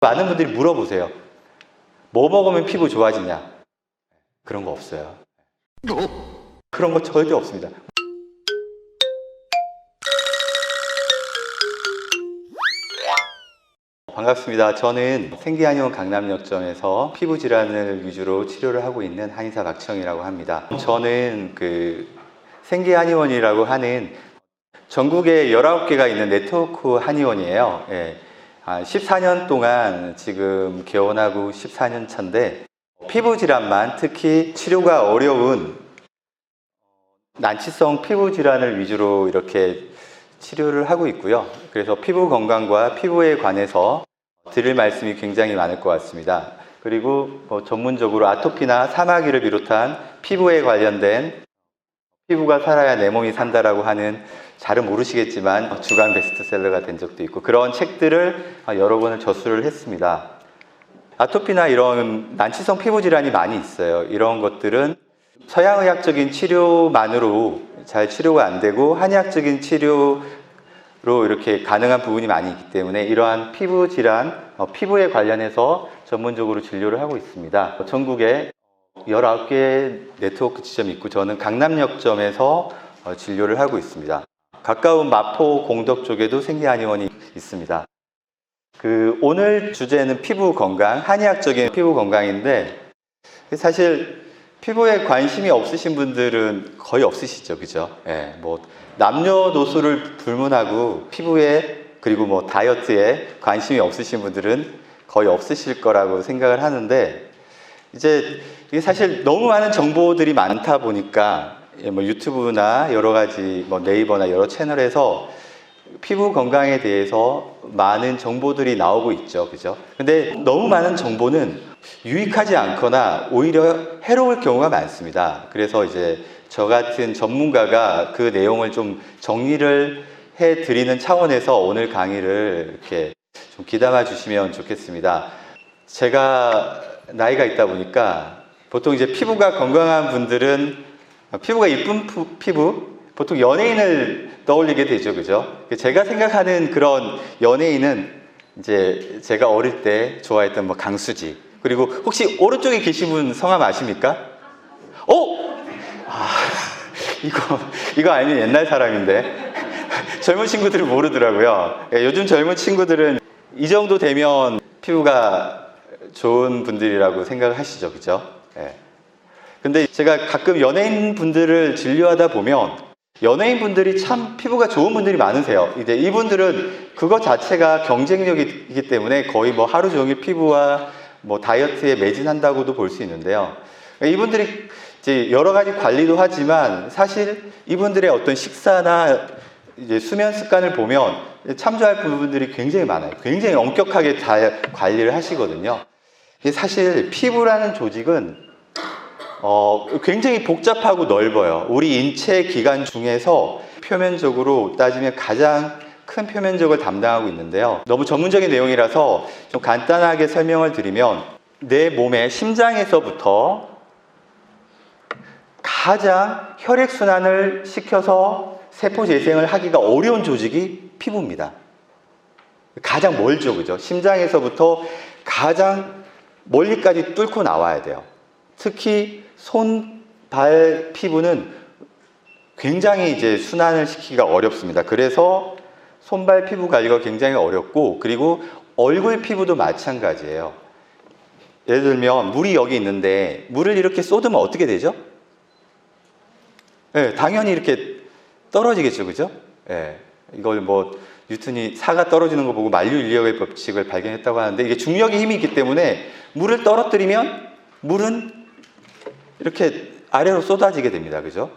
많은 분들이 물어보세요. 뭐 먹으면 피부 좋아지냐? 그런 거 없어요. 그런 거 절대 없습니다. 반갑습니다. 저는 생기한의원 강남역점에서 피부 질환을 위주로 치료를 하고 있는 한의사 박지영이라고 합니다. 저는 생기한의원이라고 하는 전국에 19개가 있는 네트워크 한의원이에요. 예. 14년 동안 지금 개원하고 14년 차인데, 피부 질환만, 특히 치료가 어려운 난치성 피부 질환을 위주로 이렇게 치료를 하고 있고요. 그래서 피부 건강과 피부에 관해서 드릴 말씀이 굉장히 많을 것 같습니다. 그리고 전문적으로 아토피나 사마귀를 비롯한 피부에 관련된 피부가 살아야 내 몸이 산다라고 하는, 잘은 모르시겠지만 주간 베스트셀러가 된 적도 있고, 그런 책들을 여러 권을 저술을 했습니다. 아토피나 이런 난치성 피부 질환이 많이 있어요. 이런 것들은 서양의학적인 치료만으로 잘 치료가 안 되고 한의학적인 치료로 이렇게 가능한 부분이 많이 있기 때문에, 이러한 피부 질환, 피부에 관련해서 전문적으로 진료를 하고 있습니다. 전국에 19개 네트워크 지점이 있고, 저는 강남역점에서 진료를 하고 있습니다. 가까운 마포 공덕 쪽에도 생기한의원이 있습니다. 오늘 주제는 피부 건강, 한의학적인 피부 건강인데, 사실 피부에 관심이 없으신 분들은 거의 없으시죠, 그죠? 예, 남녀노소를 불문하고 피부에, 그리고 다이어트에 관심이 없으신 분들은 거의 없으실 거라고 생각을 하는데, 이제 이게 사실 너무 많은 정보들이 많다 보니까 유튜브나 여러 가지 네이버나 여러 채널에서 피부 건강에 대해서 많은 정보들이 나오고 있죠, 그죠? 근데 너무 많은 정보는 유익하지 않거나 오히려 해로울 경우가 많습니다. 그래서 이제 저 같은 전문가가 그 내용을 좀 정리를 해 드리는 차원에서 오늘 강의를 이렇게 좀 귀담아 주시면 좋겠습니다. 제가 나이가 있다 보니까 보통 이제 피부가 건강한 분들은, 피부가 이쁜 피부, 보통 연예인을 떠올리게 되죠, 그죠? 제가 생각하는 그런 연예인은 이제 제가 어릴 때 좋아했던 강수지, 그리고 혹시 오른쪽에 계신 분 성함 아십니까? 이거 아니면 옛날 사람인데. 젊은 친구들은 모르더라고요. 요즘 젊은 친구들은 이 정도 되면 피부가 좋은 분들이라고 생각을 하시죠, 그죠? 근데 제가 가끔 연예인 분들을 진료하다 보면 연예인 분들이 참 피부가 좋은 분들이 많으세요. 이제 이분들은 그것 자체가 경쟁력이기 때문에 거의 하루 종일 피부와 다이어트에 매진한다고도 볼 수 있는데요. 이분들이 이제 여러 가지 관리도 하지만, 사실 이분들의 어떤 식사나 이제 수면 습관을 보면 참조할 부분들이 굉장히 많아요. 굉장히 엄격하게 잘 관리를 하시거든요. 사실 피부라는 조직은 굉장히 복잡하고 넓어요. 우리 인체 기관 중에서 표면적으로 따지면 가장 큰 표면적을 담당하고 있는데요. 너무 전문적인 내용이라서 좀 간단하게 설명을 드리면, 내 몸의 심장에서부터 가장 혈액순환을 시켜서 세포 재생을 하기가 어려운 조직이 피부입니다. 가장 멀죠, 그죠? 심장에서부터 가장 멀리까지 뚫고 나와야 돼요. 특히 손, 발 피부는 굉장히 이제 순환을 시키기가 어렵습니다. 그래서 손발 피부 관리가 굉장히 어렵고, 그리고 얼굴 피부도 마찬가지예요. 예를 들면 물이 여기 있는데 물을 이렇게 쏟으면 어떻게 되죠? 당연히 이렇게 떨어지겠죠, 그죠? 이걸 뉴턴이 사가 떨어지는 거 보고 만류인력의 법칙을 발견했다고 하는데, 이게 중력의 힘이 있기 때문에 물을 떨어뜨리면 물은 이렇게 아래로 쏟아지게 됩니다, 그죠?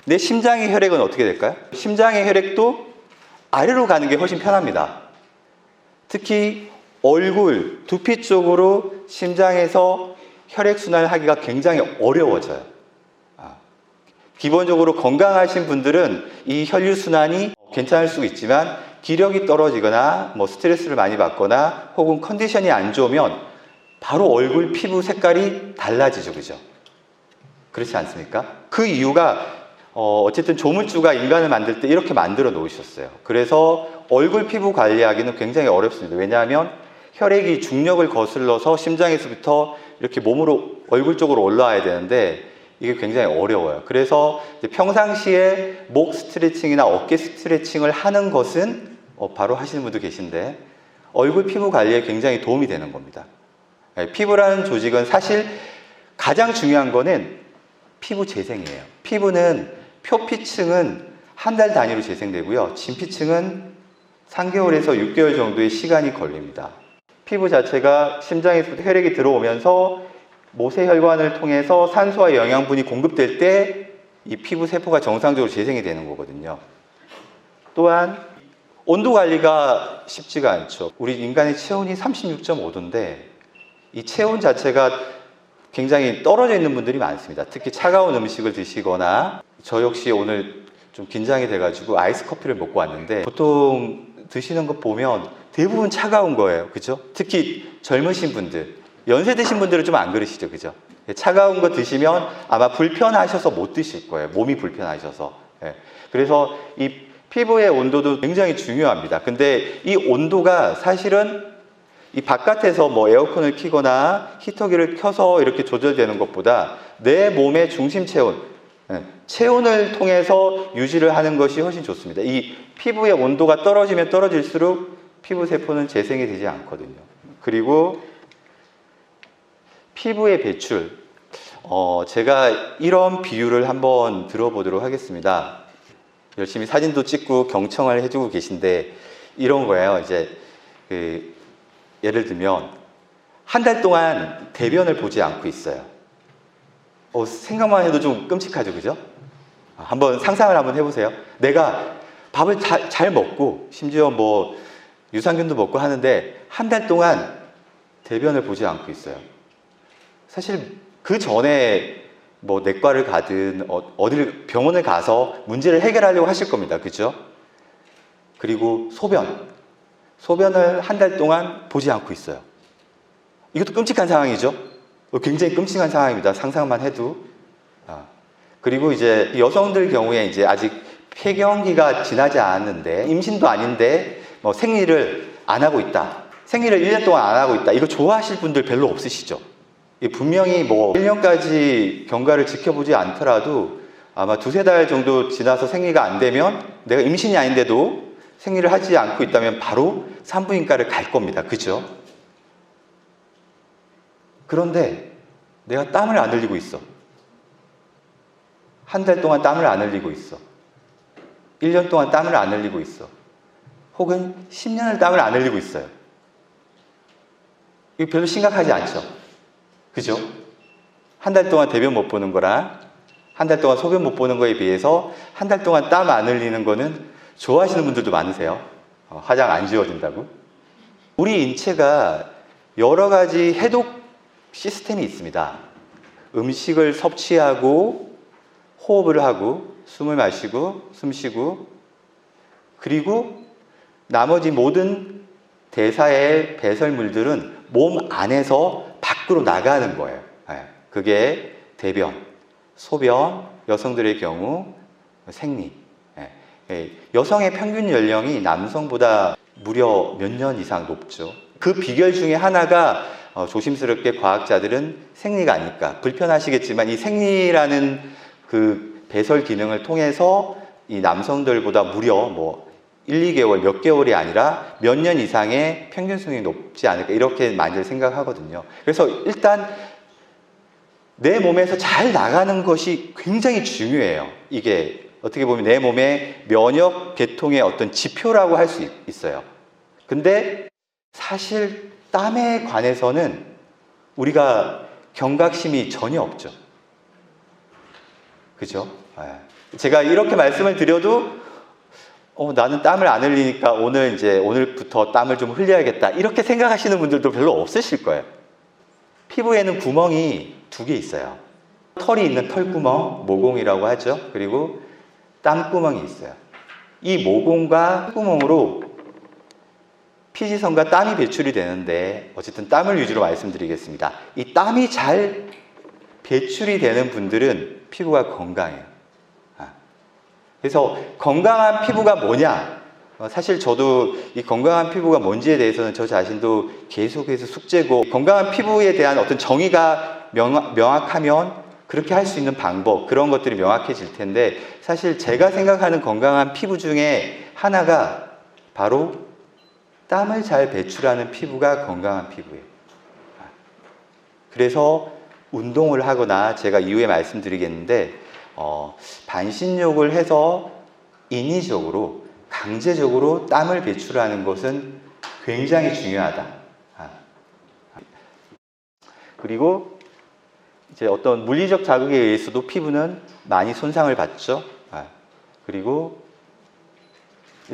내 심장의 혈액은 어떻게 될까요? 심장의 혈액도 아래로 가는 게 훨씬 편합니다. 특히 얼굴, 두피 쪽으로 심장에서 혈액순환을 하기가 굉장히 어려워져요. 기본적으로 건강하신 분들은 이 혈류순환이 괜찮을 수 있지만, 기력이 떨어지거나 스트레스를 많이 받거나 혹은 컨디션이 안 좋으면 바로 얼굴 피부 색깔이 달라지죠, 그죠? 그렇지 않습니까? 그 이유가 어쨌든 조물주가 인간을 만들 때 이렇게 만들어 놓으셨어요. 그래서 얼굴 피부 관리하기는 굉장히 어렵습니다. 왜냐하면 혈액이 중력을 거슬러서 심장에서부터 이렇게 몸으로 얼굴 쪽으로 올라와야 되는데 이게 굉장히 어려워요. 그래서 평상시에 목 스트레칭이나 어깨 스트레칭을 하는 것은 바로 하시는 분도 계신데 얼굴 피부 관리에 굉장히 도움이 되는 겁니다. 피부라는 조직은 사실 가장 중요한 거는 피부 재생이에요. 피부는 표피층은 한 달 단위로 재생되고요. 진피층은 3개월에서 6개월 정도의 시간이 걸립니다. 피부 자체가 심장에서 혈액이 들어오면서 모세혈관을 통해서 산소와 영양분이 공급될 때 이 피부 세포가 정상적으로 재생이 되는 거거든요. 또한 온도 관리가 쉽지가 않죠. 우리 인간의 체온이 36.5도인데 이 체온 자체가 굉장히 떨어져 있는 분들이 많습니다. 특히 차가운 음식을 드시거나 저 역시 오늘 좀 긴장이 돼가지고 아이스 커피를 먹고 왔는데 보통 드시는 거 보면 대부분 차가운 거예요. 그죠? 특히 젊으신 분들, 연세 드신 분들은 좀 안 그러시죠. 그죠? 차가운 거 드시면 아마 불편하셔서 못 드실 거예요. 몸이 불편하셔서. 그래서 이 피부의 온도도 굉장히 중요합니다. 근데 이 온도가 사실은 이 바깥에서 뭐 에어컨을 켜거나 히터기를 켜서 이렇게 조절되는 것보다 내 몸의 중심 체온, 체온을 통해서 유지를 하는 것이 훨씬 좋습니다. 이 피부의 온도가 떨어지면 떨어질수록 피부 세포는 재생이 되지 않거든요. 그리고 피부의 배출, 제가 이런 비유를 한번 들어보도록 하겠습니다. 열심히 사진도 찍고 경청을 해주고 계신데 이런 거예요. 이제 예를 들면 한 달 동안 대변을 보지 않고 있어요. 생각만 해도 좀 끔찍하죠, 그죠? 한번 상상을 한번 해보세요. 내가 밥을 잘 먹고 심지어 뭐 유산균도 먹고 하는데 한 달 동안 대변을 보지 않고 있어요. 사실 그 전에 뭐 내과를 가든 어딜 병원을 가서 문제를 해결하려고 하실 겁니다. 그죠? 그리고 소변을 한 달 동안 보지 않고 있어요. 이것도 끔찍한 상황이죠? 굉장히 끔찍한 상황입니다. 상상만 해도. 그리고 이제 여성들 경우에 이제 아직 폐경기가 지나지 않았는데 임신도 아닌데 뭐 생리를 안 하고 있다. 생리를 1년 동안 안 하고 있다. 이거 좋아하실 분들 별로 없으시죠? 분명히 뭐 1년까지 경과를 지켜보지 않더라도 아마 2-3달 정도 지나서 생리가 안 되면 내가 임신이 아닌데도 생리를 하지 않고 있다면 바로 산부인과를 갈 겁니다. 그죠? 그런데 내가 땀을 안 흘리고 있어. 한 달 동안 땀을 안 흘리고 있어. 1년 동안 땀을 안 흘리고 있어. 혹은 10년을 땀을 안 흘리고 있어요. 이거 별로 심각하지 않죠? 그죠? 한 달 동안 대변 못 보는 거랑 한 달 동안 소변 못 보는 거에 비해서 한 달 동안 땀 안 흘리는 거는 좋아하시는 분들도 많으세요. 화장 안 지워진다고. 우리 인체가 여러 가지 해독 시스템이 있습니다. 음식을 섭취하고 호흡을 하고 숨을 마시고 숨 쉬고 그리고 나머지 모든 대사의 배설물들은 몸 안에서 밖으로 나가는 거예요. 그게 대변, 소변, 여성들의 경우 생리. 여성의 평균 연령이 남성보다 무려 몇 년 이상 높죠. 그 비결 중에 하나가 조심스럽게 과학자들은 생리가 아닐까. 불편하시겠지만 이 생리라는 그 배설 기능을 통해서 이 남성들보다 무려 뭐 1-2개월, 몇 개월이 아니라 몇 년 이상의 평균 수명이 높지 않을까 이렇게 많이들 생각하거든요. 그래서 일단 내 몸에서 잘 나가는 것이 굉장히 중요해요. 이게 어떻게 보면 내 몸의 면역 계통의 어떤 지표라고 할 수 있어요. 근데 사실 땀에 관해서는 우리가 경각심이 전혀 없죠. 그죠? 제가 이렇게 말씀을 드려도 나는 땀을 안 흘리니까 오늘부터 땀을 좀 흘려야겠다. 이렇게 생각하시는 분들도 별로 없으실 거예요. 피부에는 구멍이 2개 있어요. 털이 있는 털구멍, 모공이라고 하죠. 그리고 땀구멍이 있어요. 이 모공과 털구멍으로 피지선과 땀이 배출이 되는데 어쨌든 땀을 위주로 말씀드리겠습니다. 이 땀이 잘 배출이 되는 분들은 피부가 건강해요. 그래서 건강한 피부가 뭐냐? 사실 저도 이 건강한 피부가 뭔지에 대해서는 저 자신도 계속해서 숙제고, 건강한 피부에 대한 어떤 정의가 명확하면 그렇게 할 수 있는 방법, 그런 것들이 명확해질 텐데, 사실 제가 생각하는 건강한 피부 중에 하나가 바로 땀을 잘 배출하는 피부가 건강한 피부예요. 그래서 운동을 하거나, 제가 이후에 말씀드리겠는데, 반신욕을 해서 인위적으로 강제적으로 땀을 배출하는 것은 굉장히 중요하다. 그리고 이제 어떤 물리적 자극에 의해서도 피부는 많이 손상을 받죠. 그리고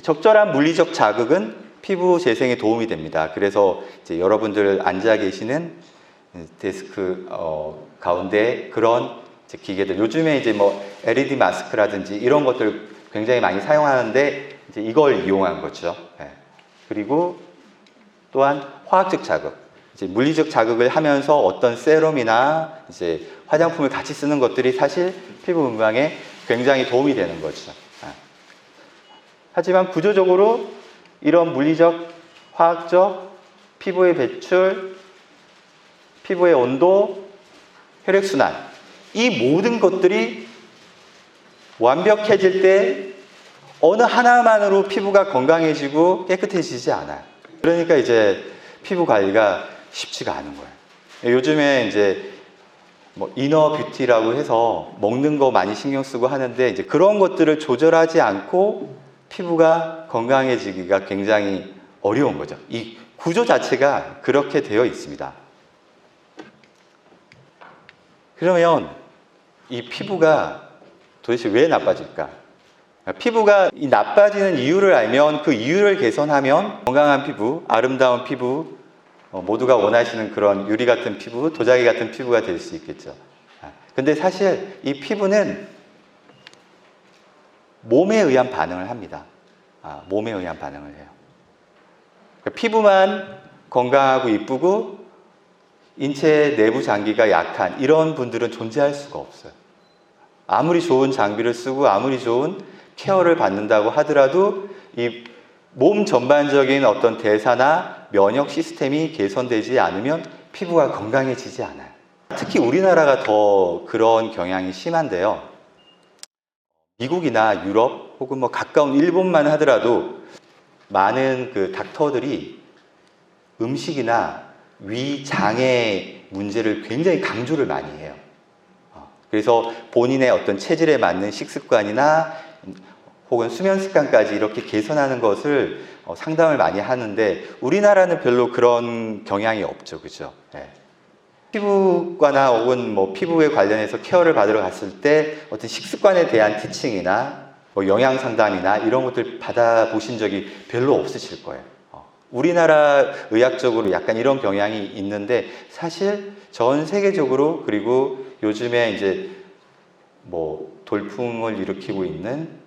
적절한 물리적 자극은 피부 재생에 도움이 됩니다. 그래서 이제 여러분들 앉아 계시는 데스크 가운데 그런 이제 기계들, 요즘에 이제 뭐 LED 마스크라든지 이런 것들 굉장히 많이 사용하는데, 이제 이걸 이용한 거죠. 그리고 또한 화학적 자극, 이제 물리적 자극을 하면서 어떤 세럼이나 이제 화장품을 같이 쓰는 것들이 사실 피부 건강에 굉장히 도움이 되는 거죠. 하지만 구조적으로 이런 물리적, 화학적, 피부의 배출, 피부의 온도, 혈액순환, 이 모든 것들이 완벽해질 때 어느 하나만으로 피부가 건강해지고 깨끗해지지 않아요. 그러니까 이제 피부 관리가 쉽지가 않은 거예요. 요즘에 이제 뭐 이너 뷰티라고 해서 먹는 거 많이 신경 쓰고 하는데, 이제 그런 것들을 조절하지 않고 피부가 건강해지기가 굉장히 어려운 거죠. 이 구조 자체가 그렇게 되어 있습니다. 그러면 이 피부가 도대체 왜 나빠질까? 피부가 이 나빠지는 이유를 알면 그 이유를 개선하면 건강한 피부, 아름다운 피부, 모두가 원하시는 그런 유리 같은 피부, 도자기 같은 피부가 될 수 있겠죠. 근데 사실 이 피부는 몸에 의한 반응을 합니다. 몸에 의한 반응을 해요. 그러니까 피부만 건강하고 이쁘고 인체 내부 장기가 약한 이런 분들은 존재할 수가 없어요. 아무리 좋은 장비를 쓰고 아무리 좋은 케어를 받는다고 하더라도 이 몸 전반적인 어떤 대사나 면역 시스템이 개선되지 않으면 피부가 건강해지지 않아요. 특히 우리나라가 더 그런 경향이 심한데요. 미국이나 유럽 혹은 뭐 가까운 일본만 하더라도 많은 그 닥터들이 음식이나 위장의 문제를 굉장히 강조를 많이 해요. 그래서 본인의 어떤 체질에 맞는 식습관이나 혹은 수면 습관까지 이렇게 개선하는 것을 상담을 많이 하는데, 우리나라는 별로 그런 경향이 없죠. 그죠? 피부과나 혹은 뭐 피부에 관련해서 케어를 받으러 갔을 때 어떤 식습관에 대한 티칭이나 뭐 영양 상담이나 이런 것들 받아보신 적이 별로 없으실 거예요. 우리나라 의학적으로 약간 이런 경향이 있는데, 사실 전 세계적으로, 그리고 요즘에 이제 뭐 돌풍을 일으키고 있는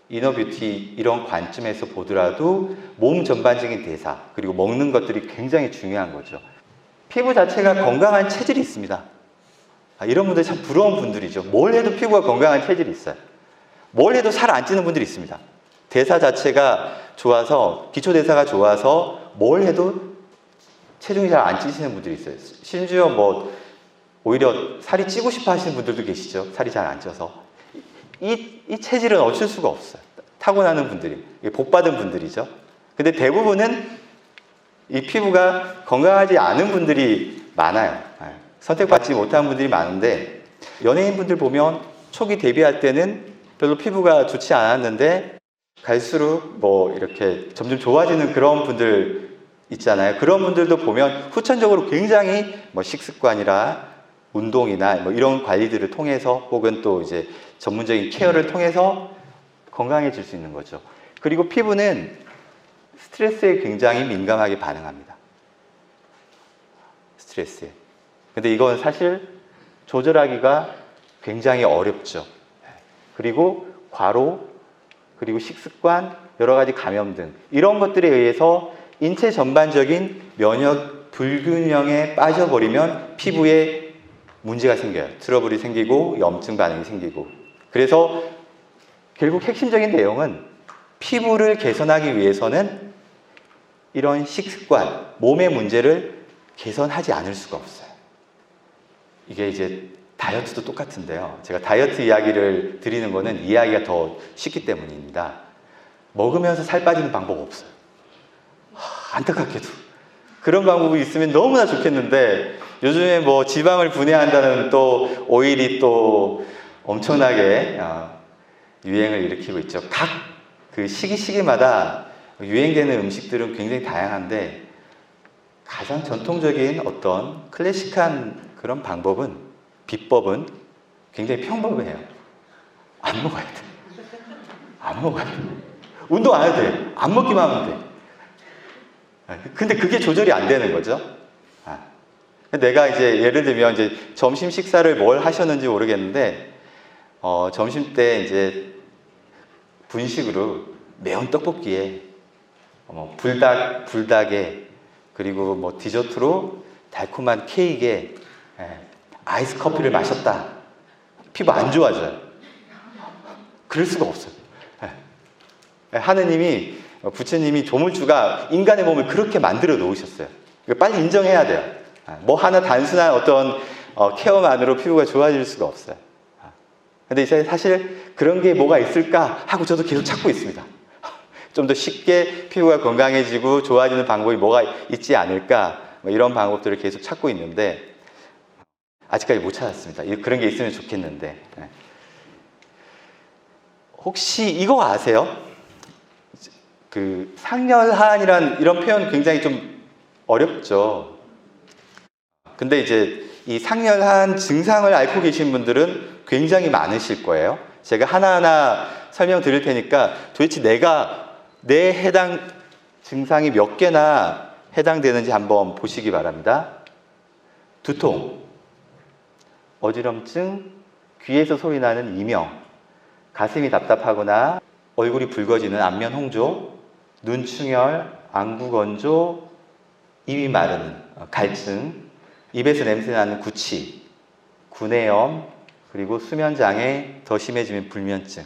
이너뷰티 이런 관점에서 보더라도 몸 전반적인 대사, 그리고 먹는 것들이 굉장히 중요한 거죠. 피부 자체가 건강한 체질이 있습니다. 이런 분들 참 부러운 분들이죠. 뭘 해도 피부가 건강한 체질이 있어요. 뭘 해도 살 안 찌는 분들이 있습니다. 대사 자체가 좋아서, 기초 대사가 좋아서 뭘 해도 체중이 잘 안 찌시는 분들이 있어요. 심지어 뭐 오히려 살이 찌고 싶어 하시는 분들도 계시죠. 살이 잘 안 쪄서. 이 체질은 어쩔 수가 없어요. 타고나는 분들이, 복 받은 분들이죠. 근데 대부분은 이 피부가 건강하지 않은 분들이 많아요. 선택받지 못한 분들이 많은데, 연예인분들 보면 초기 데뷔할 때는 별로 피부가 좋지 않았는데 갈수록 뭐 이렇게 점점 좋아지는 그런 분들 있잖아요. 그런 분들도 보면 후천적으로 굉장히 뭐 식습관이라 운동이나 뭐 이런 관리들을 통해서, 혹은 또 이제 전문적인 케어를 통해서 건강해질 수 있는 거죠. 그리고 피부는 스트레스에 굉장히 민감하게 반응합니다. 스트레스에. 근데 이건 사실 조절하기가 굉장히 어렵죠. 그리고 과로, 그리고 식습관, 여러 가지 감염 등 이런 것들에 의해서 인체 전반적인 면역 불균형에 빠져버리면 피부에 문제가 생겨요. 트러블이 생기고 염증 반응이 생기고. 그래서 결국 핵심적인 내용은 피부를 개선하기 위해서는 이런 식습관, 몸의 문제를 개선하지 않을 수가 없어요. 이게 이제 다이어트도 똑같은데요. 제가 다이어트 이야기를 드리는 거는 이해하기가 더 쉽기 때문입니다. 먹으면서 살 빠지는 방법 없어요. 안타깝게도. 그런 방법이 있으면 너무나 좋겠는데 요즘에 뭐 지방을 분해한다는 또 오일이 또 엄청나게 유행을 일으키고 있죠. 각 그 시기마다 유행되는 음식들은 굉장히 다양한데 가장 전통적인 어떤 클래식한 그런 방법은, 비법은 굉장히 평범해요. 안 먹어야 돼. 안 먹어야 돼. 운동 안 해도 돼. 안 먹기만 하면 돼. 근데 그게 조절이 안 되는 거죠. 내가 이제 예를 들면 이제 점심 식사를 뭘 하셨는지 모르겠는데, 점심 때 이제 분식으로 매운 떡볶이에, 불닭에, 그리고 뭐 디저트로 달콤한 케이크에 아이스 커피를 마셨다. 피부 안 좋아져요. 그럴 수가 없어요. 하느님이, 부처님이 조물주가 인간의 몸을 그렇게 만들어 놓으셨어요. 빨리 인정해야 돼요. 뭐 하나 단순한 어떤 케어만으로 피부가 좋아질 수가 없어요. 근데 이제 사실 그런 게 뭐가 있을까 하고 저도 계속 찾고 있습니다. 좀 더 쉽게 피부가 건강해지고 좋아지는 방법이 뭐가 있지 않을까, 뭐 이런 방법들을 계속 찾고 있는데 아직까지 못 찾았습니다. 그런 게 있으면 좋겠는데. 혹시 이거 아세요? 그 상열한이란 이런 표현 굉장히 좀 어렵죠. 근데 이제 이 상열한 증상을 앓고 계신 분들은 굉장히 많으실 거예요. 제가 하나하나 설명드릴 테니까 도대체 내 해당 증상이 몇 개나 해당되는지 한번 보시기 바랍니다. 두통, 어지럼증, 귀에서 소리 나는 이명, 가슴이 답답하거나 얼굴이 붉어지는 안면 홍조, 눈 충혈, 안구 건조, 입이 마르는 갈증, 입에서 냄새 나는 구취, 구내염, 그리고 수면 장애, 더 심해지면 불면증.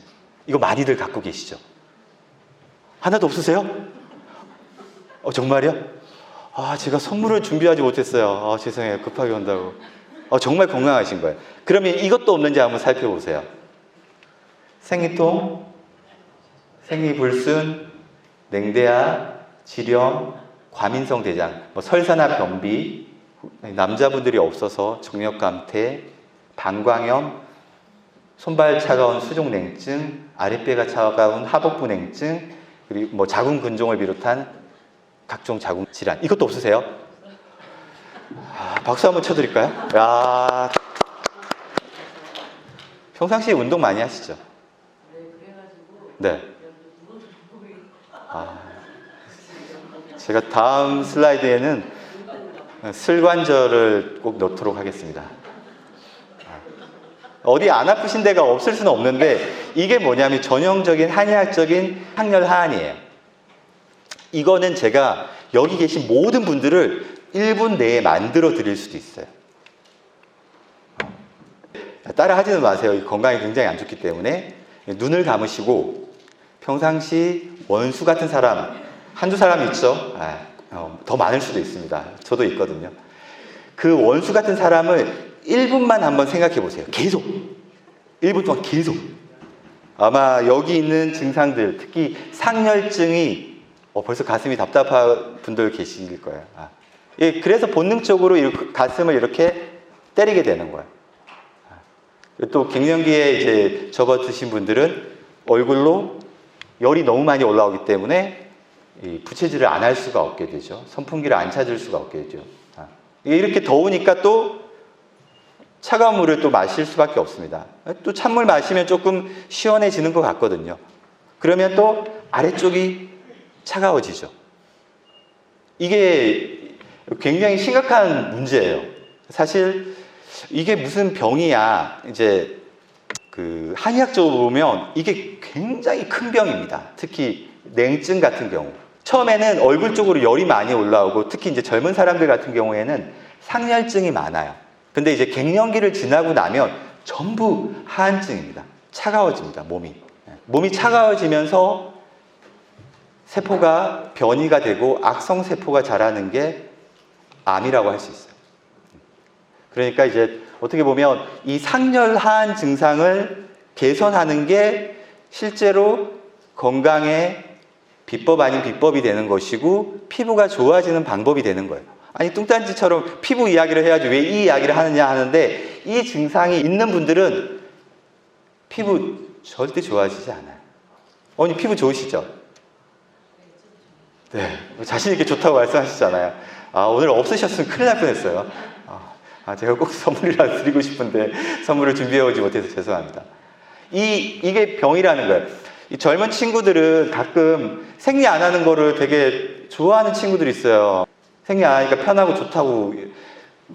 이거 많이들 갖고 계시죠? 하나도 없으세요? 정말요? 제가 선물을 준비하지 못했어요. 죄송해요. 급하게 온다고. 정말 건강하신 거예요. 그러면 이것도 없는지 한번 살펴보세요. 생리통, 생리불순, 냉대야, 지렴, 과민성 대장, 설사나 변비, 남자분들이 없어서 정력감퇴, 방광염, 손발 차가운 수족냉증, 아랫배가 차가운 하복부 냉증, 그리고 자궁근종을 비롯한 각종 자궁 질환. 이것도 없으세요? 박수 한번 쳐드릴까요? 야, 평상시에 운동 많이 하시죠? 네. 제가 다음 슬라이드에는 슬관절을 꼭 넣도록 하겠습니다. 어디 안 아프신 데가 없을 수는 없는데 이게 뭐냐면 전형적인 한의학적인 상열하안이에요. 이거는 제가 여기 계신 모든 분들을 1분 내에 만들어 드릴 수도 있어요. 따라 하지는 마세요. 건강에 굉장히 안 좋기 때문에. 눈을 감으시고 평상시 원수 같은 사람 한두 사람 있죠? 더 많을 수도 있습니다. 저도 있거든요. 그 원수 같은 사람을 1분만 한번 생각해 보세요. 계속 1분 동안 계속. 아마 여기 있는 증상들, 특히 상열증이 벌써 가슴이 답답한 분들 계실 거예요. 그래서 본능적으로 가슴을 이렇게 때리게 되는 거예요. 또 갱년기에 이제 접어드신 분들은 얼굴로 열이 너무 많이 올라오기 때문에 부채질을 안 할 수가 없게 되죠. 선풍기를 안 찾을 수가 없게 되죠. 이렇게 더우니까 또 차가운 물을 또 마실 수밖에 없습니다. 또 찬물 마시면 조금 시원해지는 것 같거든요. 그러면 또 아래쪽이 차가워지죠. 이게 굉장히 심각한 문제예요. 사실 이게 무슨 병이야, 이제 그 한의학적으로 보면 이게 굉장히 큰 병입니다. 특히 냉증 같은 경우. 처음에는 얼굴 쪽으로 열이 많이 올라오고 특히 이제 젊은 사람들 같은 경우에는 상열증이 많아요. 근데 이제 갱년기를 지나고 나면 전부 하한증입니다. 차가워집니다, 몸이. 몸이 차가워지면서 세포가 변이가 되고 악성 세포가 자라는 게 암이라고 할 수 있어요. 그러니까 이제 어떻게 보면 이 상열한 증상을 개선하는 게 실제로 건강의 비법 아닌 비법이 되는 것이고 피부가 좋아지는 방법이 되는 거예요. 아니 뚱딴지처럼 피부 이야기를 해야지 왜 이 이야기를 하느냐 하는데 이 증상이 있는 분들은 피부 절대 좋아지지 않아요. 어머니 피부 좋으시죠? 네, 자신 있게 좋다고 말씀하시잖아요. 아, 오늘 없으셨으면 큰일 날 뻔했어요. 제가 꼭 선물이라도 드리고 싶은데 선물을 준비해오지 못해서 죄송합니다. 이게 병이라는 거예요. 이 젊은 친구들은 가끔 생리 안 하는 거를 되게 좋아하는 친구들이 있어요. 생리 안 하니까 편하고 좋다고.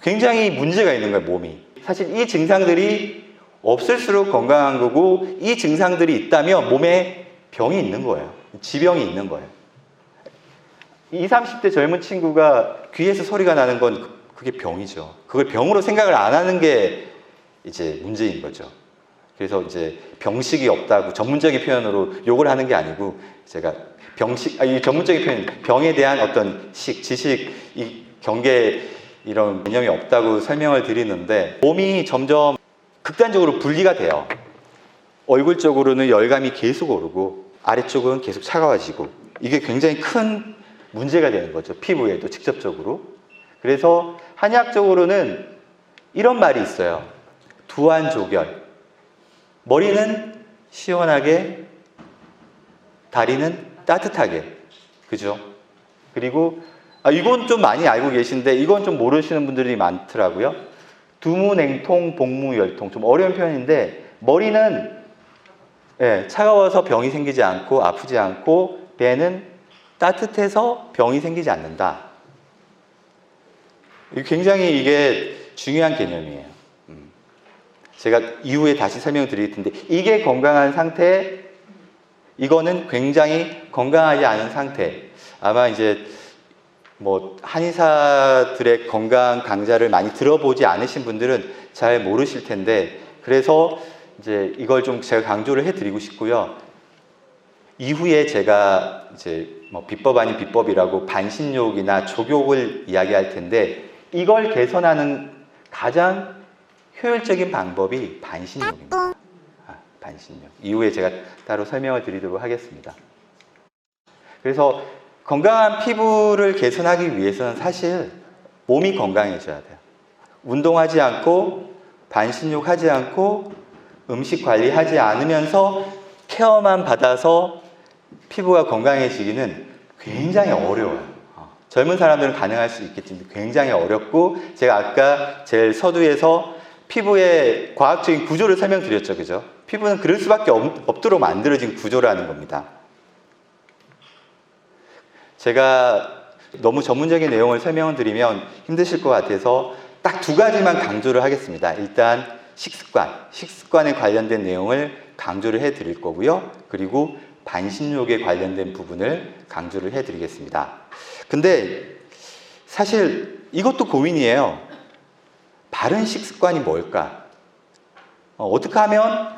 굉장히 문제가 있는 거예요, 몸이. 사실 이 증상들이 없을수록 건강한 거고 이 증상들이 있다면 몸에 병이 있는 거예요. 지병이 있는 거예요. 20, 30대 젊은 친구가 귀에서 소리가 나는 건 그게 병이죠. 그걸 병으로 생각을 안 하는 게 이제 문제인 거죠. 그래서 이제 병식이 없다고 전문적인 표현으로 욕을 하는 게 아니고 제가 이 전문적인 표현, 병에 대한 어떤 지식, 이 경계 이런 개념이 없다고 설명을 드리는데 몸이 점점 극단적으로 분리가 돼요. 얼굴 쪽으로는 열감이 계속 오르고 아래쪽은 계속 차가워지고 이게 굉장히 큰 문제가 되는 거죠. 피부에도 직접적으로. 그래서 한의학적으로는 이런 말이 있어요. 두안조결. 머리는 시원하게, 다리는 따뜻하게. 그죠? 그리고 이건 좀 많이 알고 계신데 이건 좀 모르시는 분들이 많더라고요. 두무냉통, 복무열통. 좀 어려운 표현인데 머리는 차가워서 병이 생기지 않고 아프지 않고 배는 따뜻해서 병이 생기지 않는다. 굉장히 이게 중요한 개념이에요. 제가 이후에 다시 설명을 드릴 텐데 이게 건강한 상태, 이거는 굉장히 건강하지 않은 상태. 아마 이제 뭐 한의사들의 건강 강좌를 많이 들어보지 않으신 분들은 잘 모르실 텐데 그래서 이제 이걸 좀 제가 강조를 해드리고 싶고요. 이후에 제가 이제 뭐 비법 아닌 비법이라고 반신욕이나 족욕을 이야기할 텐데 이걸 개선하는 가장 효율적인 방법이 반신욕입니다. 반신욕. 이후에 제가 따로 설명을 드리도록 하겠습니다. 그래서 건강한 피부를 개선하기 위해서는 사실 몸이 건강해져야 돼요. 운동하지 않고 반신욕하지 않고 음식 관리하지 않으면서 케어만 받아서 피부가 건강해지기는 굉장히 어려워요. 젊은 사람들은 가능할 수 있겠지만 굉장히 어렵고 제가 아까 제일 서두에서 피부의 과학적인 구조를 설명드렸죠. 그죠? 피부는 그럴 수밖에 없도록 만들어진 구조라는 겁니다. 제가 너무 전문적인 내용을 설명을 드리면 힘드실 것 같아서 딱 두 가지만 강조를 하겠습니다. 일단 식습관에 관련된 내용을 강조를 해 드릴 거고요. 그리고 반신욕에 관련된 부분을 강조를 해 드리겠습니다. 근데 사실 이것도 고민이에요. 바른 식습관이 뭘까? 어떻게 하면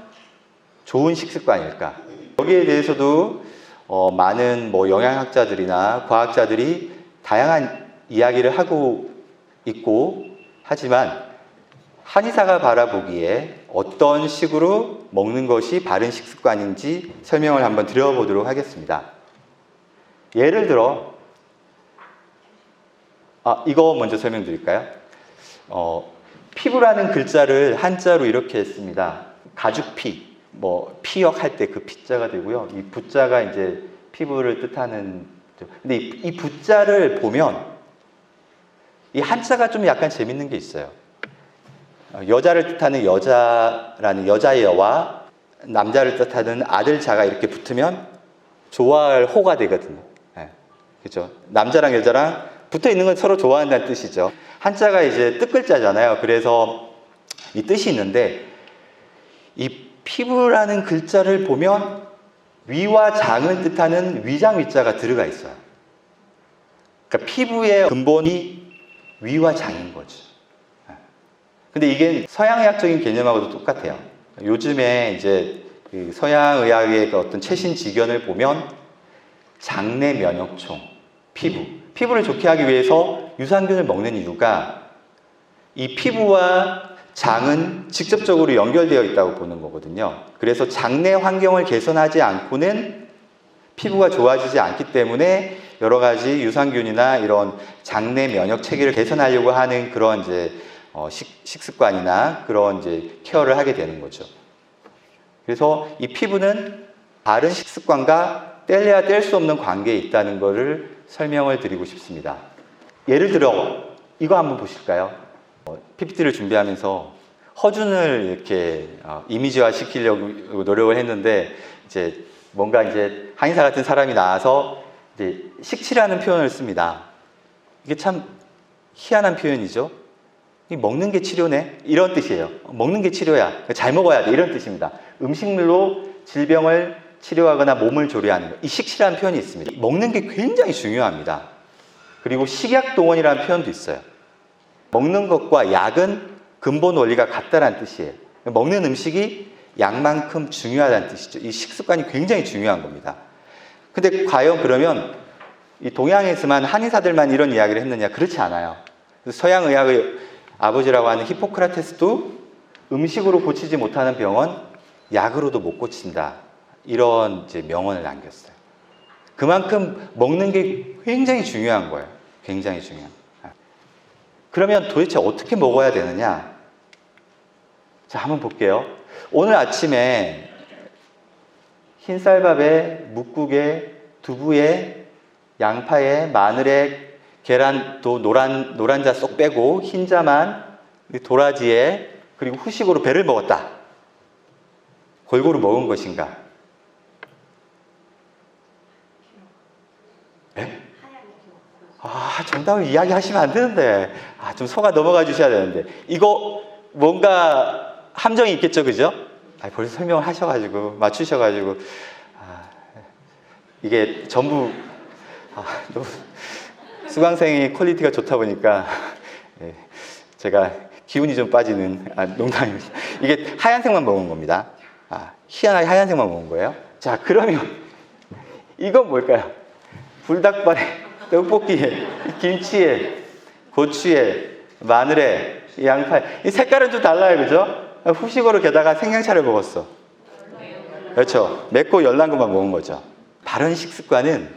좋은 식습관일까? 여기에 대해서도 많은 뭐 영양학자들이나 과학자들이 다양한 이야기를 하고 있고 하지만 한의사가 바라보기에 어떤 식으로 먹는 것이 바른 식습관인지 설명을 한번 드려보도록 하겠습니다. 예를 들어 이거 먼저 설명드릴까요? 피부라는 글자를 한자로 이렇게 했습니다. 가죽피, 뭐 피역 할 때 그 피자가 되고요. 이 부자가 이제 피부를 뜻하는. 근데 이 부자를 보면 이 한자가 좀 약간 재밌는 게 있어요. 여자를 뜻하는 여자라는 여자의 여와 남자를 뜻하는 아들 자가 이렇게 붙으면 좋아할 호가 되거든요. 네. 그렇죠? 남자랑 여자랑 붙어 있는 건 서로 좋아한다는 뜻이죠. 한자가 이제 뜻글자잖아요. 그래서 이 뜻이 있는데 이 피부라는 글자를 보면 위와 장을 뜻하는 위장 위자가 들어가 있어요. 그러니까 피부의 근본이 위와 장인 거죠. 근데 이게 서양의학적인 개념하고도 똑같아요. 요즘에 이제 그 서양의학의 어떤 최신 지견을 보면 장내 면역총, 피부를 좋게 하기 위해서 유산균을 먹는 이유가 이 피부와 장은 직접적으로 연결되어 있다고 보는 거거든요. 그래서 장내 환경을 개선하지 않고는 피부가 좋아지지 않기 때문에 여러 가지 유산균이나 이런 장내 면역 체계를 개선하려고 하는 그런 이제 식습관이나 그런 이제 케어를 하게 되는 거죠. 그래서 이 피부는 다른 식습관과 뗄래야 뗄 수 없는 관계에 있다는 것을 설명을 드리고 싶습니다. 예를 들어 이거 한번 보실까요? PPT를 준비하면서 허준을 이렇게 이미지화 시키려고 노력을 했는데 이제 뭔가 이제 한의사 같은 사람이 나와서 이제 식치라는 표현을 씁니다. 이게 참 희한한 표현이죠. 먹는 게 치료네? 이런 뜻이에요. 먹는 게 치료야. 잘 먹어야 돼. 이런 뜻입니다. 음식물로 질병을 치료하거나 몸을 조리하는 거. 이 식치라는 표현이 있습니다. 먹는 게 굉장히 중요합니다. 그리고 식약동원이라는 표현도 있어요. 먹는 것과 약은 근본 원리가 같다는 뜻이에요. 먹는 음식이 약만큼 중요하다는 뜻이죠. 이 식습관이 굉장히 중요한 겁니다. 근데 과연 그러면 이 동양에서만 한의사들만 이런 이야기를 했느냐? 그렇지 않아요. 서양의학의 아버지라고 하는 히포크라테스도 음식으로 고치지 못하는 병은 약으로도 못 고친다. 이런 이제 명언을 남겼어요. 그만큼 먹는 게 굉장히 중요한 거예요. 굉장히 중요한. 그러면 도대체 어떻게 먹어야 되느냐? 자, 한번 볼게요. 오늘 아침에 흰쌀밥에 묵국에 두부에 양파에 마늘에 계란도 노란자 쏙 빼고 흰자만 도라지에 그리고 후식으로 배를 먹었다. 골고루 먹은 것인가? 네? 정답을 이야기하시면 안 되는데. 좀 속아 넘어가 주셔야 되는데. 이거 뭔가 함정이 있겠죠, 그죠? 벌써 설명을 하셔가지고, 맞추셔가지고. 이게 전부, 너무 수강생의 퀄리티가 좋다 보니까, 제가 기운이 좀 빠지는, 농담입니다. 이게 하얀색만 먹은 겁니다. 희한하게 하얀색만 먹은 거예요. 자, 그러면, 이건 뭘까요? 불닭발에, 떡볶이에, 김치에, 고추에, 마늘에, 양파에. 이 색깔은 좀 달라요, 그죠? 후식으로 게다가 생양차를 먹었어. 그렇죠. 맵고 열난 것만 먹은 거죠. 바른 식습관은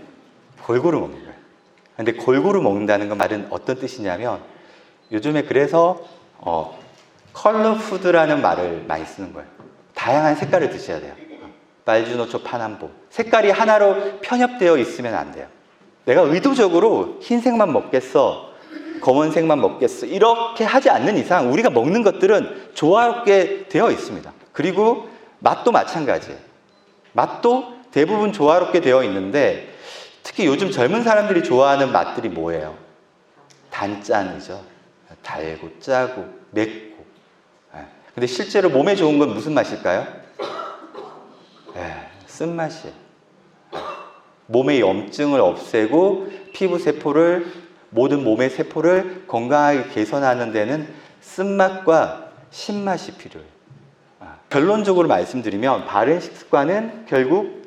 골고루 먹는 거예요. 근데 골고루 먹는다는 건 말은 어떤 뜻이냐면 요즘에 그래서 컬러 푸드라는 말을 많이 쓰는 거예요. 다양한 색깔을 드셔야 돼요. 말주노초 파남보. 색깔이 하나로 편협되어 있으면 안 돼요. 내가 의도적으로 흰색만 먹겠어, 검은색만 먹겠어 이렇게 하지 않는 이상 우리가 먹는 것들은 조화롭게 되어 있습니다. 그리고 맛도 마찬가지예요. 맛도 대부분 조화롭게 되어 있는데 특히 요즘 젊은 사람들이 좋아하는 맛들이 뭐예요? 단짠이죠. 달고 짜고 맵고. 근데 실제로 몸에 좋은 건 무슨 맛일까요? 쓴맛이에요. 몸의 염증을 없애고 피부 세포를, 모든 몸의 세포를 건강하게 개선하는 데는 쓴맛과 신맛이 필요해요. 결론적으로 말씀드리면 바른 식습관은 결국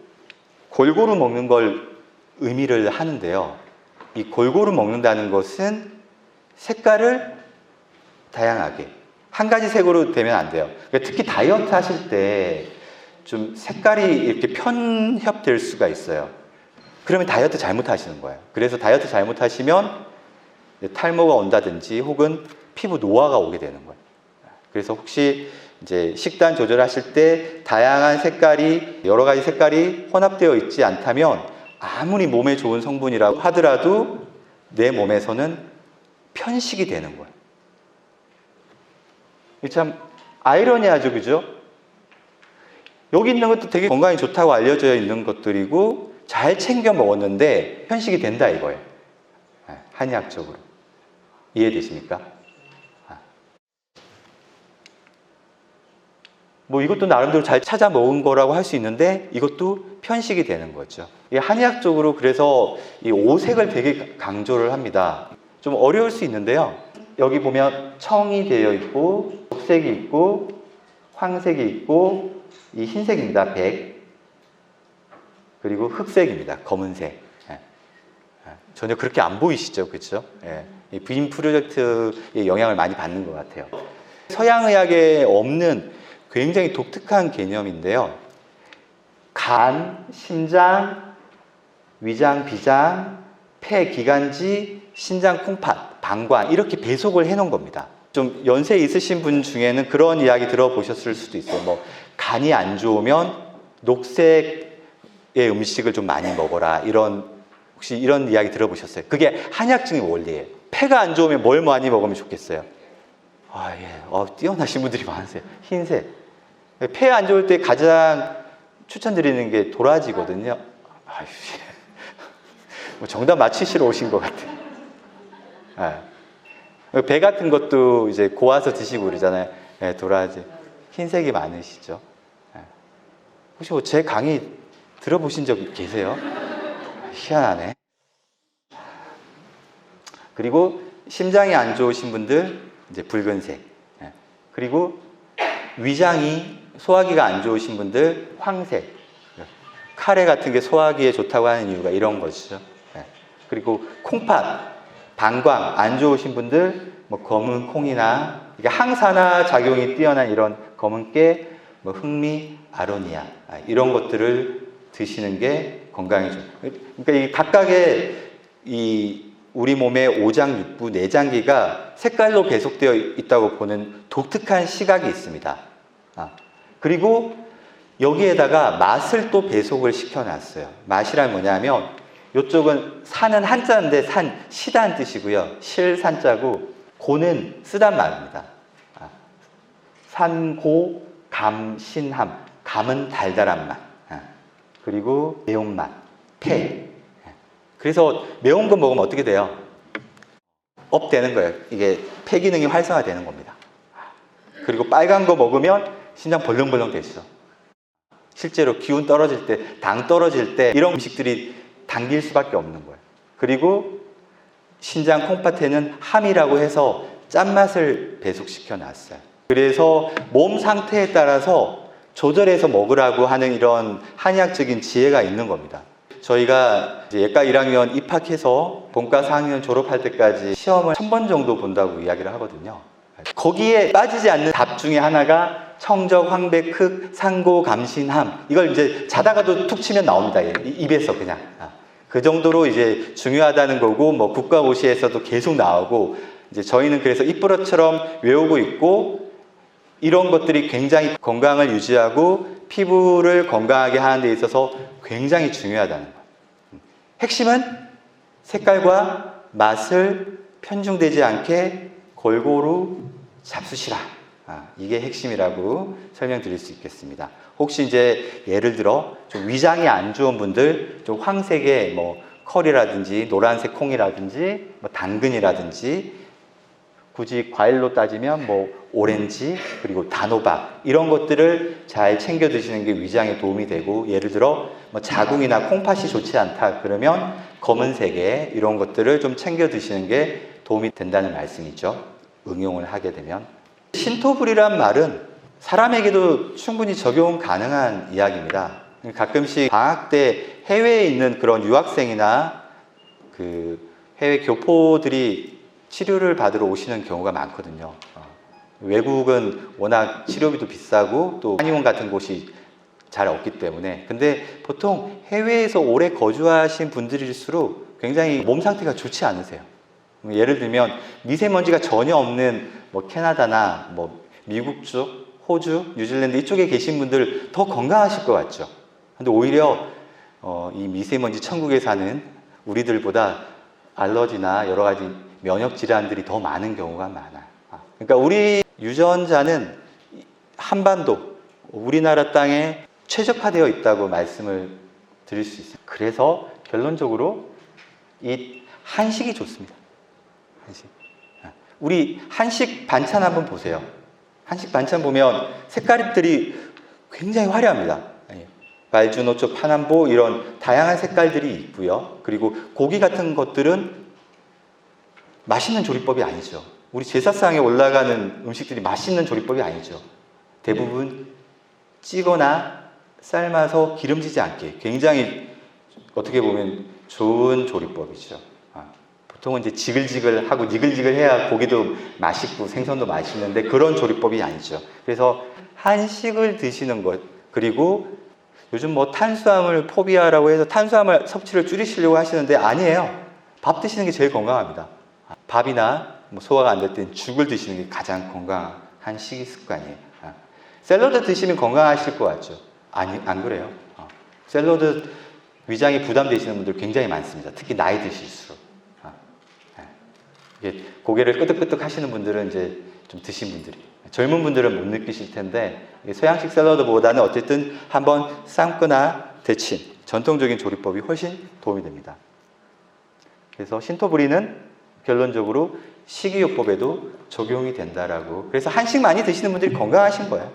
골고루 먹는 걸 의미를 하는데요. 이 골고루 먹는다는 것은 색깔을 다양하게, 한 가지 색으로 되면 안 돼요. 그러니까 특히 다이어트 하실 때 좀 색깔이 이렇게 편협될 수가 있어요. 그러면 다이어트 잘못하시는 거예요. 그래서 다이어트 잘못하시면 탈모가 온다든지 혹은 피부 노화가 오게 되는 거예요. 그래서 혹시 이제 식단 조절하실 때 다양한 색깔이, 여러 가지 색깔이 혼합되어 있지 않다면 아무리 몸에 좋은 성분이라고 하더라도 내 몸에서는 편식이 되는 거예요. 참 아이러니하죠, 그죠? 여기 있는 것도 되게 건강에 좋다고 알려져 있는 것들이고 잘 챙겨 먹었는데 편식이 된다 이거예요. 한의학적으로. 이해되십니까? 뭐 이것도 나름대로 잘 찾아 먹은 거라고 할 수 있는데 이것도 편식이 되는 거죠. 이 한의학적으로 그래서 이 오색을 되게 강조를 합니다. 좀 어려울 수 있는데요. 여기 보면 청이 되어 있고 녹색이 있고 황색이 있고 이 흰색입니다. 백. 그리고 흑색입니다. 검은색. 전혀 그렇게 안 보이시죠, 그렇죠? 예. 이 빔 프로젝트의 영향을 많이 받는 것 같아요. 서양의학에 없는 굉장히 독특한 개념인데요. 간, 심장, 위장, 비장, 폐, 기관지, 신장, 콩팥, 방광 이렇게 배속을 해놓은 겁니다. 좀 연세 있으신 분 중에는 그런 이야기 들어보셨을 수도 있어요. 뭐 간이 안 좋으면 녹색의 음식을 좀 많이 먹어라, 이런, 혹시 이런 이야기 들어보셨어요? 그게 한약적인 원리예요. 폐가 안 좋으면 뭘 많이 먹으면 좋겠어요? 뛰어나신 분들이 많으세요. 흰색. 폐 안 좋을 때 가장 추천드리는 게 도라지거든요. 뭐 정답 맞히시러 오신 것 같아요. 배 같은 것도 이제 고아서 드시고 그러잖아요. 도라지. 흰색이 많으시죠. 혹시 뭐 제 강의 들어보신 적 계세요? 희한하네. 그리고 심장이 안 좋으신 분들 이제 붉은색. 그리고 위장이, 소화기가 안 좋으신 분들 황색. 카레 같은 게 소화기에 좋다고 하는 이유가 이런 것이죠. 그리고 콩팥, 방광 안 좋으신 분들 뭐 검은 콩이나, 이게 항산화 작용이 뛰어난 이런 검은 깨, 뭐 흑미, 아로니아 이런 것들을 드시는 게 건강에 좋아요. 그러니까 이 각각의 이 우리 몸의 오장, 육부, 내장기가 색깔로 배속되어 있다고 보는 독특한 시각이 있습니다. 그리고 여기에다가 맛을 또 배속을 시켜놨어요. 맛이란 뭐냐면, 이쪽은 산은 한자인데 시다는 뜻이고요. 실산자고, 고는 쓰단 말입니다. 산고, 감, 신함. 감은 달달한 맛. 그리고 매운맛, 폐. 그래서 매운 거 먹으면 어떻게 돼요? 업 되는 거예요. 이게 폐 기능이 활성화되는 겁니다. 그리고 빨간 거 먹으면 심장 벌렁벌렁 되시죠. 실제로 기운 떨어질 때, 당 떨어질 때 이런 음식들이 당길 수밖에 없는 거예요. 그리고 신장 콩팥에는 함이라고 해서 짠맛을 배속시켜 놨어요. 그래서 몸 상태에 따라서 조절해서 먹으라고 하는 이런 한의학적인 지혜가 있는 겁니다. 저희가 이제 예과 1학년 입학해서 본과 4학년 졸업할 때까지 시험을 1000번 정도 본다고 이야기를 하거든요. 거기에 빠지지 않는 답 중에 하나가 청적, 황백, 흑, 상고, 감신함. 이걸 이제 자다가도 툭 치면 나옵니다. 입에서 그냥. 그 정도로 이제 중요하다는 거고, 뭐 국가고시에서도 계속 나오고, 이제 저희는 그래서 입버릇처럼 외우고 있고, 이런 것들이 굉장히 건강을 유지하고 피부를 건강하게 하는 데 있어서 굉장히 중요하다는 거예요. 핵심은 색깔과 맛을 편중되지 않게 골고루 잡수시라. 이게 핵심이라고 설명드릴 수 있겠습니다. 혹시 이제 예를 들어 좀 위장이 안 좋은 분들, 좀 황색의 뭐 컬이라든지 노란색 콩이라든지 뭐 당근이라든지, 굳이 과일로 따지면 뭐 오렌지, 그리고 단호박 이런 것들을 잘 챙겨 드시는 게 위장에 도움이 되고, 예를 들어 뭐 자궁이나 콩팥이 좋지 않다 그러면 검은색의 이런 것들을 좀 챙겨 드시는 게 도움이 된다는 말씀이죠. 응용을 하게 되면. 신토불이란 말은 사람에게도 충분히 적용 가능한 이야기입니다. 가끔씩 방학 때 해외에 있는 그런 유학생이나 그 해외 교포들이 치료를 받으러 오시는 경우가 많거든요. 외국은 워낙 치료비도 비싸고 또 한의원 같은 곳이 잘 없기 때문에. 근데 보통 해외에서 오래 거주하신 분들일수록 굉장히 몸 상태가 좋지 않으세요. 예를 들면 미세먼지가 전혀 없는 뭐 캐나다나 뭐 미국 쪽, 호주, 뉴질랜드 이쪽에 계신 분들 더 건강하실 것 같죠. 근데 오히려 이 미세먼지 천국에 사는 우리들보다 알러지나 여러 가지 면역 질환들이 더 많은 경우가 많아요. 그러니까 우리 유전자는 한반도, 우리나라 땅에 최적화되어 있다고 말씀을 드릴 수 있어요. 그래서 결론적으로 이 한식이 좋습니다. 한식. 우리 한식 반찬 한번 보세요. 한식 반찬 보면 색깔들이 굉장히 화려합니다. 말주노초, 파남보 이런 다양한 색깔들이 있고요. 그리고 고기 같은 것들은 맛있는 조리법이 아니죠. 우리 제사상에 올라가는 음식들이 맛있는 조리법이 아니죠. 대부분 찌거나 삶아서 기름지지 않게 굉장히 어떻게 보면 좋은 조리법이죠. 보통은 이제 지글지글하고 니글니글해야 고기도 맛있고 생선도 맛있는데 그런 조리법이 아니죠. 그래서 한식을 드시는 것, 그리고 요즘 뭐 탄수화물 포비아라고 해서 탄수화물 섭취를 줄이시려고 하시는데 아니에요. 밥 드시는 게 제일 건강합니다. 밥이나 뭐 소화가 안 될 땐 죽을 드시는 게 가장 건강한 식이 습관이에요. 샐러드 드시면 건강하실 것 같죠? 아니, 안 그래요. 샐러드 위장이 부담되시는 분들 굉장히 많습니다. 특히 나이 드실수록. 이게 고개를 끄덕끄덕 하시는 분들은 이제 좀 드신 분들이, 젊은 분들은 못 느끼실 텐데 서양식 샐러드보다는 어쨌든 한번 삶거나 데친 전통적인 조리법이 훨씬 도움이 됩니다. 그래서 신토부리는 결론적으로 식이요법에도 적용이 된다라고. 그래서 한식 많이 드시는 분들이 건강하신 거예요.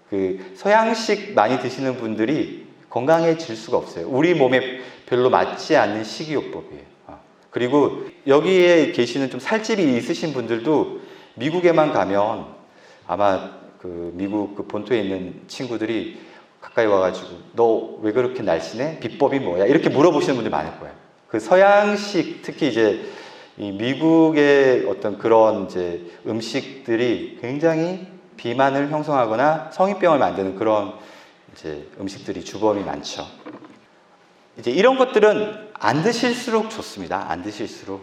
그 서양식 많이 드시는 분들이 건강해질 수가 없어요. 우리 몸에 별로 맞지 않는 식이요법이에요. 그리고 여기에 계시는 좀 살집이 있으신 분들도 미국에만 가면 아마 그 미국 그 본토에 있는 친구들이 가까이 와가지고 너 왜 그렇게 날씬해? 비법이 뭐야? 이렇게 물어보시는 분들이 많을 거예요. 그 서양식, 특히 이제 이 미국의 어떤 그런 이제 음식들이 굉장히 비만을 형성하거나 성인병을 만드는 그런 이제 음식들이 주범이 많죠. 이제 이런 것들은 안 드실수록 좋습니다. 안 드실수록.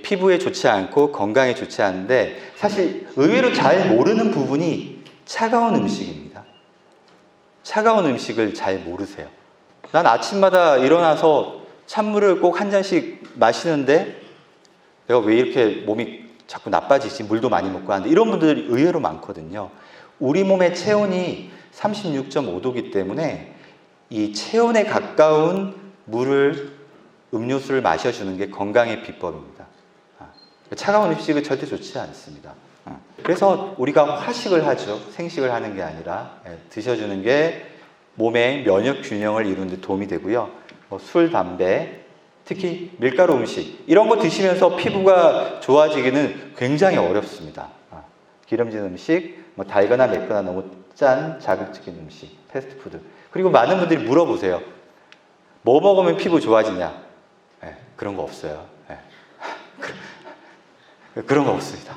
피부에 좋지 않고 건강에 좋지 않은데 사실 의외로 잘 모르는 부분이 차가운 음식입니다. 차가운 음식을 잘 모르세요. 난 아침마다 일어나서 찬물을 꼭 한 잔씩 마시는데 내가 왜 이렇게 몸이 자꾸 나빠지지? 물도 많이 먹고 하는데 이런 분들이 의외로 많거든요. 우리 몸의 체온이 36.5도이기 때문에 이 체온에 가까운 물을, 음료수를 마셔주는 게 건강의 비법입니다. 차가운 음식은 절대 좋지 않습니다. 그래서 우리가 화식을 하죠. 생식을 하는 게 아니라 드셔주는 게 몸의 면역 균형을 이루는 데 도움이 되고요. 술, 담배, 특히 밀가루 음식 이런 거 드시면서 피부가 좋아지기는 굉장히 어렵습니다. 기름진 음식, 달거나 맵거나 너무 짠 자극적인 음식, 패스트푸드. 그리고 많은 분들이 물어보세요. 뭐 먹으면 피부 좋아지냐? 그런 거 없어요. 그런 거 없습니다.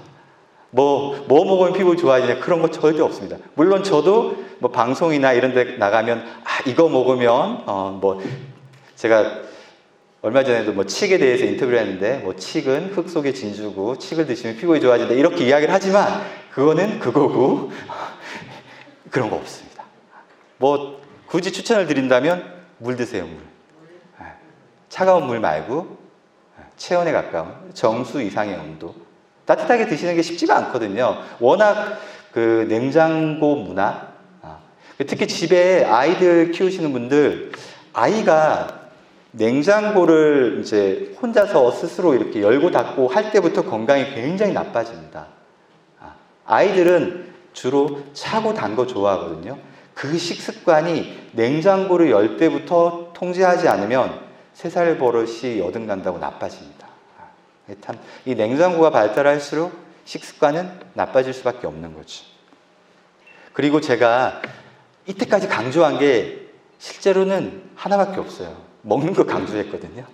뭐 먹으면 피부 좋아지냐? 그런 거 절대 없습니다. 물론 저도 뭐 방송이나 이런 데 나가면 이거 먹으면 제가 얼마 전에도 뭐 칡에 대해서 인터뷰를 했는데 칡은 흙 속의 진주고 칡을 드시면 피부가 좋아진다 이렇게 이야기를 하지만 그거는 그거고 그런 거 없습니다. 굳이 추천을 드린다면 물 드세요. 물. 차가운 물 말고 체온에 가까운 정수 이상의 온도. 따뜻하게 드시는 게 쉽지가 않거든요. 워낙 그 냉장고 문화, 특히 집에 아이들 키우시는 분들, 아이가 냉장고를 이제 혼자서 스스로 이렇게 열고 닫고 할 때부터 건강이 굉장히 나빠집니다. 아이들은 주로 차고 단 거 좋아하거든요. 그 식습관이 냉장고를 열 때부터 통제하지 않으면 3살 버릇이 여든간다고 나빠집니다. 참, 이 냉장고가 발달할수록 식습관은 나빠질 수밖에 없는 거죠. 그리고 제가 이때까지 강조한 게 실제로는 하나밖에 없어요. 먹는 거 강조했거든요.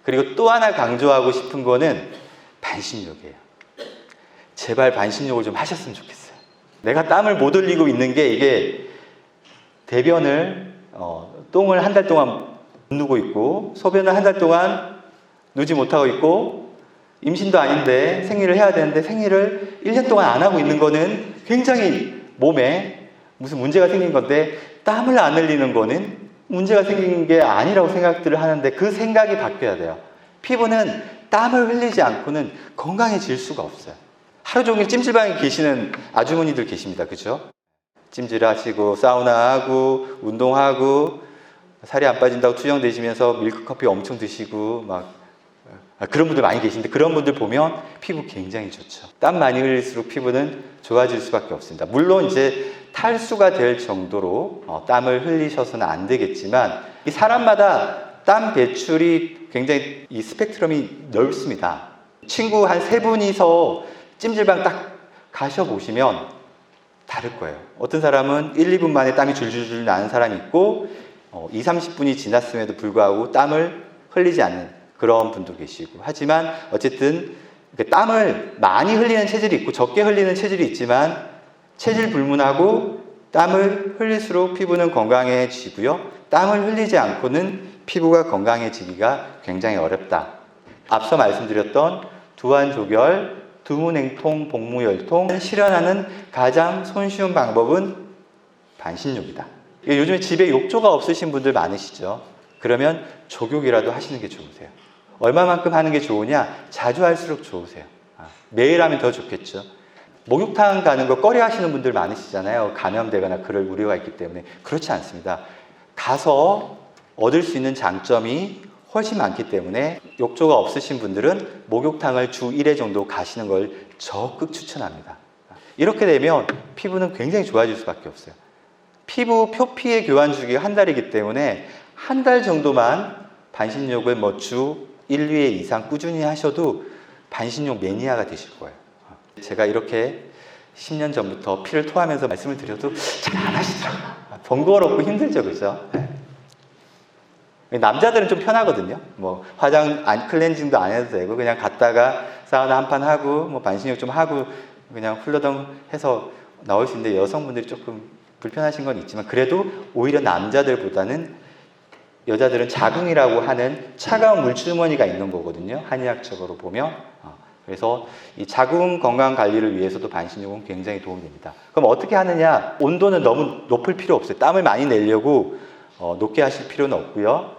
그리고 또 하나 강조하고 싶은 거는 반신욕이에요. 제발 반신욕을 좀 하셨으면 좋겠어요. 내가 땀을 못 흘리고 있는 게 이게 대변을 똥을 한 달 동안 못 누고 있고 소변을 한 달 동안 누지 못하고 있고 임신도 아닌데 생리를 해야 되는데 생리를 1년 동안 안 하고 있는 거는 굉장히 몸에 무슨 문제가 생긴 건데 땀을 안 흘리는 거는 문제가 생긴 게 아니라고 생각들을 하는데 그 생각이 바뀌어야 돼요. 피부는 땀을 흘리지 않고는 건강해질 수가 없어요. 하루 종일 찜질방에 계시는 아주머니들 계십니다. 그죠? 찜질하시고 사우나하고 운동하고 살이 안 빠진다고 투정되시면서 밀크커피 엄청 드시고 그런 분들 많이 계신데 그런 분들 보면 피부 굉장히 좋죠. 땀 많이 흘릴수록 피부는 좋아질 수밖에 없습니다. 물론 이제 탈수가 될 정도로 땀을 흘리셔서는 안 되겠지만 이 사람마다 땀 배출이 굉장히 이 스펙트럼이 넓습니다. 친구 한 3분이서 찜질방 딱 가셔보시면 다를 거예요. 어떤 사람은 1, 2분 만에 땀이 줄줄줄 나는 사람이 있고 2, 30분이 지났음에도 불구하고 땀을 흘리지 않는 그런 분도 계시고, 하지만 어쨌든 땀을 많이 흘리는 체질이 있고 적게 흘리는 체질이 있지만 체질 불문하고 땀을 흘릴수록 피부는 건강해지고요. 땀을 흘리지 않고는 피부가 건강해지기가 굉장히 어렵다. 앞서 말씀드렸던 두환조결, 두문행통, 복무열통 실현하는 가장 손쉬운 방법은 반신욕이다. 요즘에 집에 욕조가 없으신 분들 많으시죠? 그러면 족욕이라도 하시는 게 좋으세요. 얼마만큼 하는 게 좋으냐? 자주 할수록 좋으세요. 매일 하면 더 좋겠죠. 목욕탕 가는 거 꺼려 하시는 분들 많으시잖아요. 감염되거나 그럴 우려가 있기 때문에. 그렇지 않습니다. 가서 얻을 수 있는 장점이 훨씬 많기 때문에 욕조가 없으신 분들은 목욕탕을 주 1회 정도 가시는 걸 적극 추천합니다. 이렇게 되면 피부는 굉장히 좋아질 수밖에 없어요. 피부 표피의 교환 주기가 한 달이기 때문에 한 달 정도만 반신욕을 주 1, 2회 이상 꾸준히 하셔도 반신욕 매니아가 되실 거예요. 제가 이렇게 10년 전부터 피를 토하면서 말씀을 드려도 잘 안 하시더라고요. 번거롭고 힘들죠, 그죠? 남자들은 좀 편하거든요. 클렌징도 안 해도 되고, 그냥 갔다가 사우나 한 판 하고, 반신욕 좀 하고, 그냥 훌러덩 해서 나올 수 있는데, 여성분들이 조금 불편하신 건 있지만, 그래도 오히려 남자들보다는 여자들은 자궁이라고 하는 차가운 물주머니가 있는 거거든요. 한의학적으로 보면. 그래서 이 자궁 건강 관리를 위해서도 반신욕은 굉장히 도움이 됩니다. 그럼 어떻게 하느냐? 온도는 너무 높을 필요 없어요. 땀을 많이 내려고 높게 하실 필요는 없고요.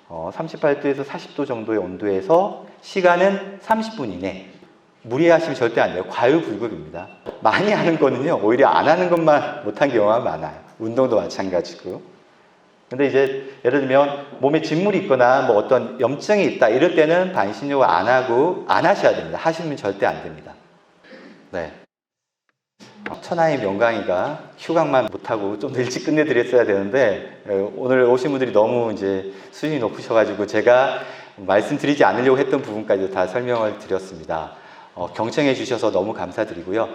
38도에서 40도 정도의 온도에서 시간은 30분 이내. 무리하시면 절대 안 돼요. 과유불급입니다. 많이 하는 거는요, 오히려 안 하는 것만 못한 경우가 많아요. 운동도 마찬가지고. 근데 이제 예를 들면 몸에 진물이 있거나 어떤 염증이 있다 이럴 때는 반신욕을 안 하셔야 됩니다. 하시면 절대 안 됩니다. 네. 천하의 명강의가 휴강만 못하고 좀 더 일찍 끝내드렸어야 되는데, 오늘 오신 분들이 너무 이제 수준이 높으셔가지고 제가 말씀드리지 않으려고 했던 부분까지 다 설명을 드렸습니다. 경청해 주셔서 너무 감사드리고요.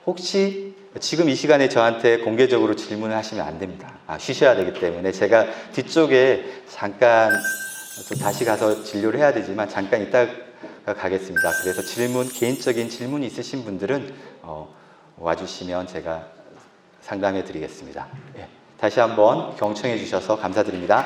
혹시 지금 이 시간에 저한테 공개적으로 질문을 하시면 안 됩니다. 쉬셔야 되기 때문에 제가 뒤쪽에 잠깐 또 다시 가서 진료를 해야 되지만 잠깐 이따 가겠습니다. 그래서 개인적인 질문이 있으신 분들은 와주시면 제가 상담해 드리겠습니다. 다시 한번 경청해 주셔서 감사드립니다.